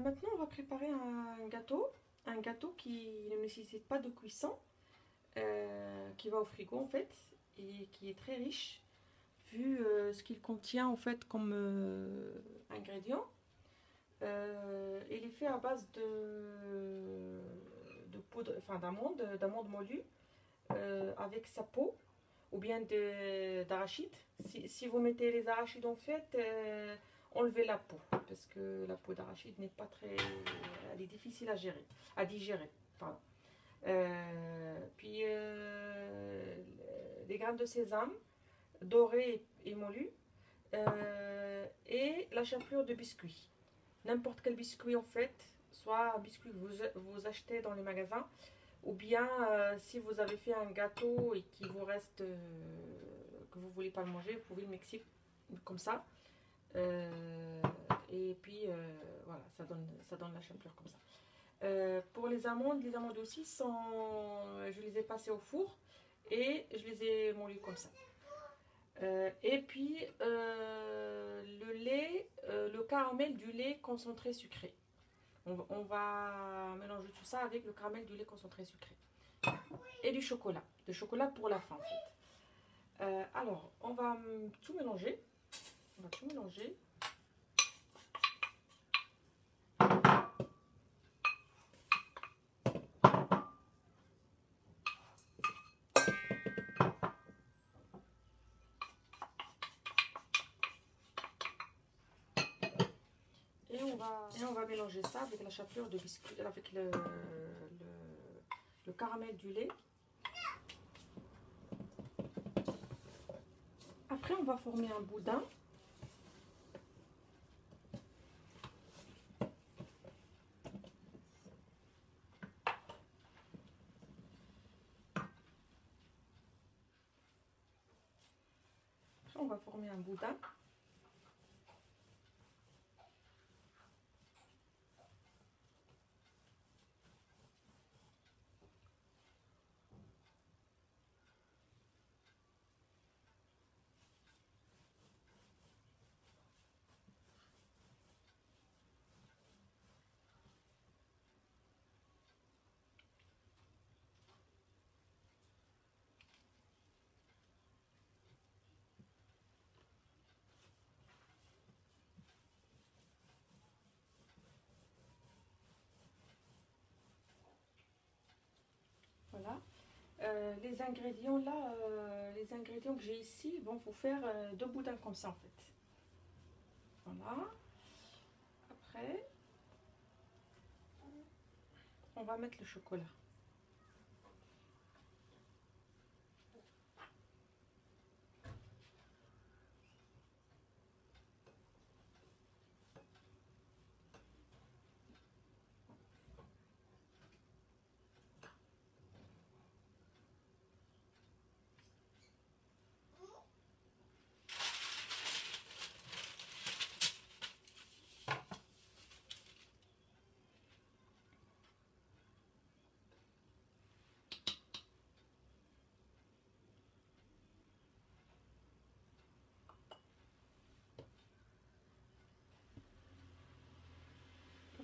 Maintenant, on va préparer un gâteau qui ne nécessite pas de cuisson, qui va au frigo en fait, et qui est très riche, vu ce qu'il contient en fait comme ingrédients. Il est fait à base de poudre, enfin d'amandes molues, avec sa peau, ou bien d'arachide. Si vous mettez les arachides en fait, enlevez la peau, parce que la peau d'arachide n'est pas très, elle est difficile à digérer. Pardon. Puis des graines de sésame dorées et moulues, et la chapelure de biscuits. N'importe quel biscuit en fait, soit un biscuit que vous achetez dans les magasins, ou bien si vous avez fait un gâteau et qu'il vous reste, que vous ne voulez pas le manger, vous pouvez le mixer comme ça. Et puis voilà, ça donne la chapelure comme ça. Pour les amandes aussi je les ai passées au four et je les ai moulues comme ça. Et puis le lait, le caramel du lait concentré sucré. On va mélanger tout ça avec le caramel du lait concentré sucré. Et du chocolat. De chocolat pour la fin en fait. Alors, on va tout mélanger. On va tout mélanger. Et on va mélanger ça avec la chapelure de biscuit, avec le caramel du lait. Après, on va former un boudin. Après, on va former un boudin. Voilà. Les ingrédients là, les ingrédients que j'ai ici vont vous faire deux boudins comme ça en fait. Voilà. Après, on va mettre le chocolat.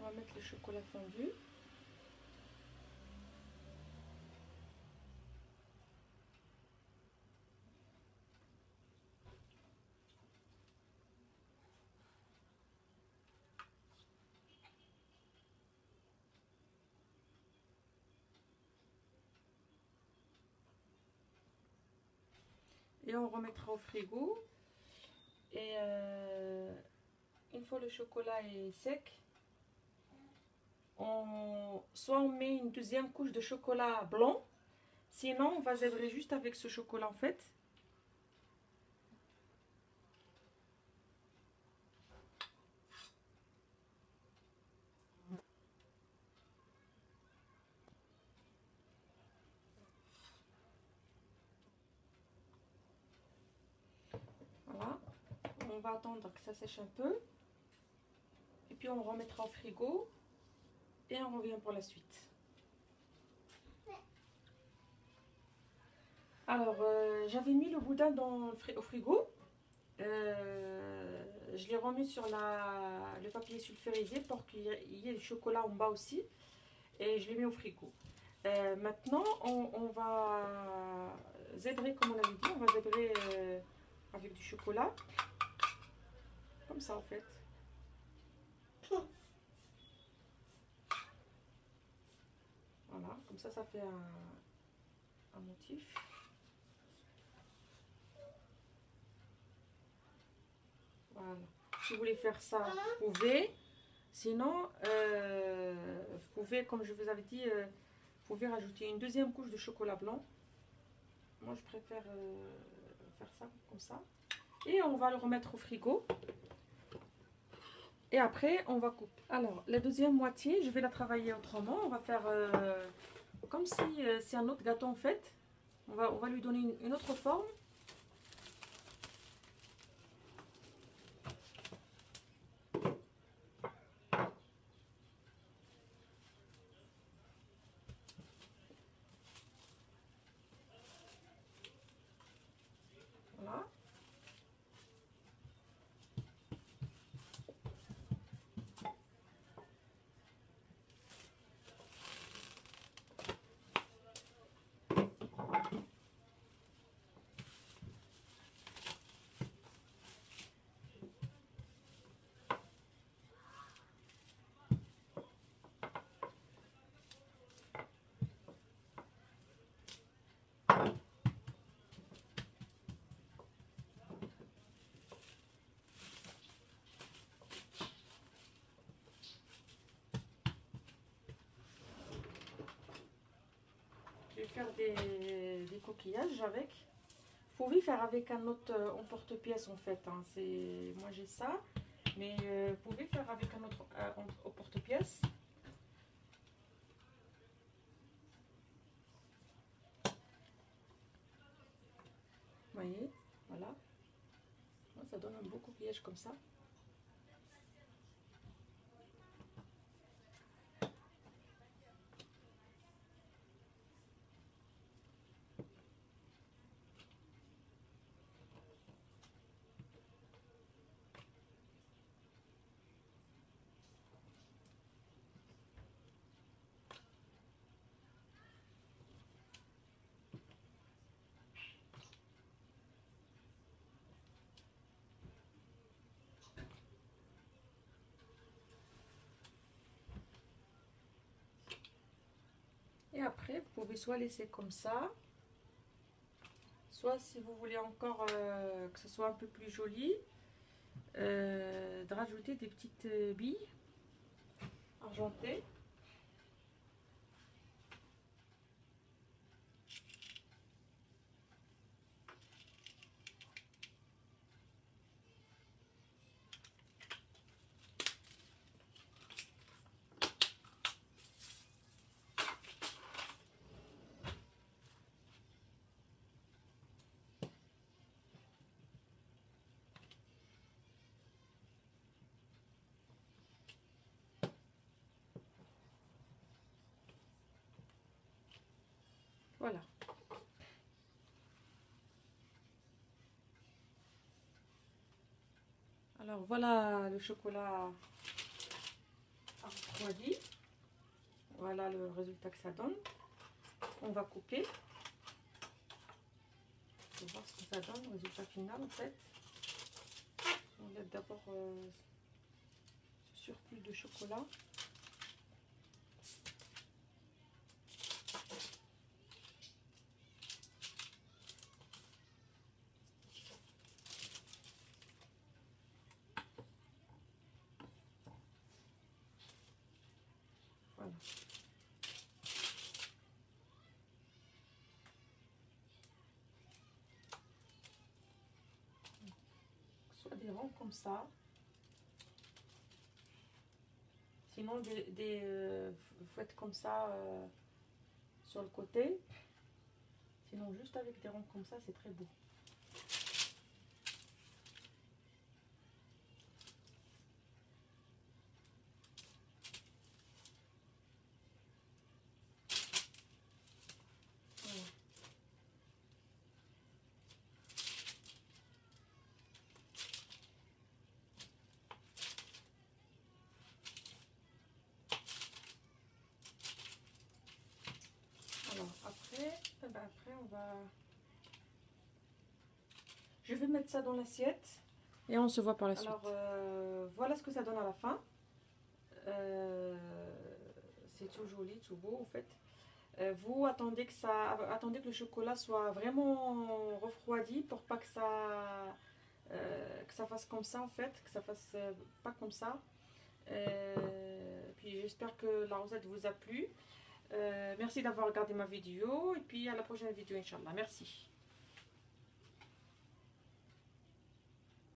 On va mettre le chocolat fondu. Et on remettra au frigo. Et une fois le chocolat est sec, soit on met une deuxième couche de chocolat blanc, sinon on va zèbrer juste avec ce chocolat en fait. Voilà, on va attendre que ça sèche un peu. Et puis on remettra au frigo et on revient pour la suite. Alors, j'avais mis le boudin au frigo je l'ai remis sur le papier sulfurisé pour qu'il y ait le chocolat en bas aussi. Et je l'ai mis au frigo. Maintenant, on va zébrer, comme on avait dit, on va zébrer avec du chocolat. Comme ça, en fait. Voilà, comme ça fait un motif. Voilà. Si vous voulez faire ça, vous pouvez. Sinon, vous pouvez, comme je vous avais dit, vous pouvez rajouter une deuxième couche de chocolat blanc. Moi, je préfère faire ça comme ça. Et on va le remettre au frigo. Et après, on va couper. Alors, la deuxième moitié, je vais la travailler autrement. On va faire comme si c'est un autre gâteau en fait. On va lui donner une autre forme. Voilà. Je vais faire des coquillages avec. Vous pouvez faire avec un autre emporte-pièce en fait. Hein. Moi j'ai ça, mais vous pouvez faire avec un autre emporte-pièce. Vous voyez, voilà. Ça donne un beau coquillage comme ça. Et après, vous pouvez soit laisser comme ça, soit si vous voulez encore que ce soit un peu plus joli, de rajouter des petites billes argentées. Voilà. Alors voilà le chocolat refroidi. Voilà le résultat que ça donne. On va couper. On va voir ce que ça donne, le résultat final en fait. On laisse d'abord ce surplus de chocolat. Voilà. Soit des ronds comme ça. Sinon, vous faites comme ça sur le côté. Sinon, juste avec des ronds comme ça, c'est très beau. Voilà. après on va... Je vais mettre ça dans l'assiette. Et on se voit par la suite. Alors, voilà ce que ça donne à la fin. C'est tout joli, tout beau en fait. Vous attendez que le chocolat soit vraiment refroidi pour pas que ça fasse comme ça en fait, que ça fasse pas comme ça. Puis j'espère que la recette vous a plu. Merci d'avoir regardé ma vidéo et puis à la prochaine vidéo Inch'Allah. Merci.